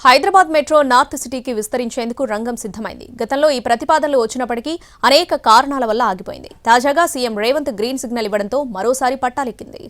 Hyderabad metro north సిటీకి విస్తరించేందుకు రంగం సిద్ధమైంది. గతంలో ఈ ప్రతిపాదనలు వచ్చినప్పటికీ అనేక కారణాల వల్ల ఆగిపోయింది. తాజాగా సీఎం రేవంత్ గ్రీన్ సిగ్నల్ ఇవ్వడంతో మరోసారి పట్టాలెక్కింది.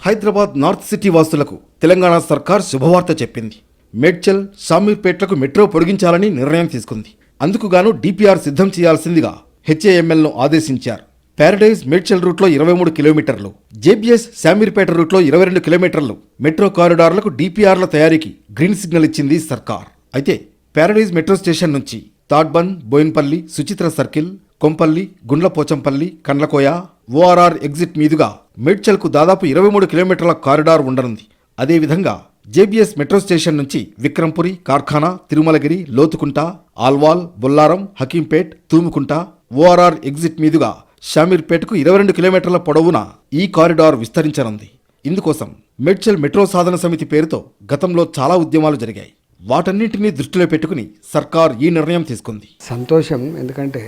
హైదరాబాద్ నార్త్ సిటీ వాసులకు తెలంగాణ సర్కార్ శుభవార్త చెప్పింది. మేడ్చల్, షామీర్పేట్లకు మెట్రో పొడిగించాలని నిర్ణయం తీసుకుంది. అందుకుగాను డిపిఆర్ సిద్ధం చేయాల్సిందిగా హెచ్ఏఎంఎల్ను ఆదేశించారు. ప్యారడైజ్ మేడ్చల్ రూట్లో 23 కిలోమీటర్లు, జేబీఎస్ శామీర్పేట రూట్లో 22 కిలోమీటర్లు మెట్రో కారిడార్లకు డిపిఆర్ల తయారీకి గ్రీన్ సిగ్నల్ ఇచ్చింది సర్కార్. అయితే ప్యారడైజ్ మెట్రో స్టేషన్ నుంచి Tadbun, Bowenpally, Suchitra circle, Kompally, Gundlapochampally, Kandlakoya, ORR exit మీదుగా మేడ్చల్కు దాదాపు 23 కిలోమీటర్ల కారిడార్ ఉండనుంది. అదేవిధంగా జేబీఎస్ మెట్రో స్టేషన్ నుంచి విక్రంపురి, కార్ఖానా, తిరుమలగిరి, లోతుకుంట, ఆల్వాల్, బొల్లారం, హకీంపేట్, తూముకుంట, ఓఆర్ఆర్ ఎగ్జిట్ మీదుగా షామీర్పేటకు 22 కిలోమీటర్ల పొడవున ఈ కారిడార్ విస్తరించనుంది. ఇందుకోసం మేడ్చల్ మెట్రో సాధన సమితి పేరుతో గతంలో చాలా ఉద్యమాలు జరిగాయి. వాటన్నింటినీ దృష్టిలో పెట్టుకుని సర్కార్ ఈ నిర్ణయం తీసుకుంది. సంతోషం, ఎందుకంటే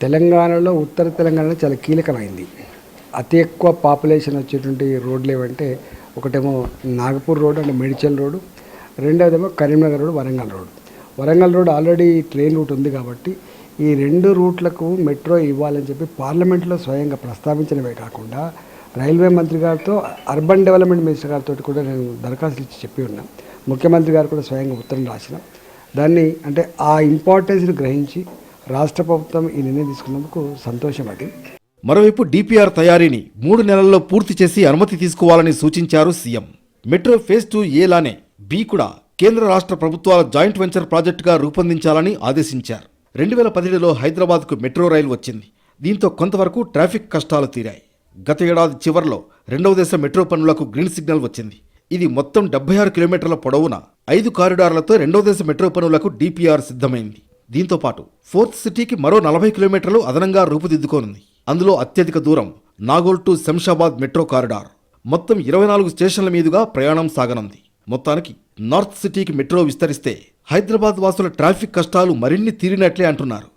తెలంగాణలో ఉత్తర తెలంగాణలో చాలా కీలకమైంది. అతి ఎక్కువ పాపులేషన్ వచ్చేటువంటి రోడ్లు ఏవంటే ఒకటేమో నాగపూర్ రోడ్ అంటే మేడ్చల్ రోడ్డు, రెండవదేమో Karimnagar road, Warangal road. Warangal road already train route ఉంది కాబట్టి ఈ రెండు రూట్లకు మెట్రో ఇవ్వాలని చెప్పి పార్లమెంట్లో స్వయంగా ప్రస్తావించడమే కాకుండా రైల్వే మంత్రి గారితో, అర్బన్ డెవలప్మెంట్ మినిస్టర్ గారితో కూడా నేను దరఖాస్తులు ఇచ్చి చెప్పి ఉన్నాను. ముఖ్యమంత్రి గారు కూడా స్వయంగా ఉత్తరం రాసిన దాన్ని, అంటే ఆ ఇంపార్టెన్స్ని గ్రహించి రాష్ట్ర ప్రభుత్వం ఈ నిర్ణయం తీసుకున్నందుకు సంతోషం. అది మరోవైపు డిపిఆర్ తయారీని 3 నెలల్లో పూర్తి చేసి అనుమతి తీసుకోవాలని సూచించారు సీఎం. మెట్రో ఫేజ్ 2 లానే బి కూడా కేంద్ర రాష్ట్ర ప్రభుత్వాల జాయింట్ వెంచర్ ప్రాజెక్టుగా రూపొందించాలని ఆదేశించారు. 2017లో హైదరాబాద్కు మెట్రో రైలు వచ్చింది. దీంతో కొంతవరకు ట్రాఫిక్ కష్టాలు తీరాయి. గత ఏడాది చివర్లో 2వ దశ మెట్రో పనులకు గ్రీన్ సిగ్నల్ వచ్చింది. ఇది మొత్తం 76 కిలోమీటర్ల పొడవున 5 కారిడార్లతో 2వ దశ మెట్రో పనులకు డిపిఆర్ సిద్ధమైంది. దీంతో పాటు ఫోర్త్ సిటీకి మరో 40 కిలోమీటర్లు అదనంగా రూపుదిద్దుకోనుంది. అందులో అత్యధిక దూరం Nagole to Shamshabad metro corridor. మొత్తం 24 స్టేషన్ల మీదుగా ప్రయాణం సాగనుంది. మొత్తానికి నార్త్ సిటీకి మెట్రో విస్తరిస్తే హైదరాబాద్ వాసుల ట్రాఫిక్ కష్టాలు మరిన్ని తీరినట్లే అంటున్నారు.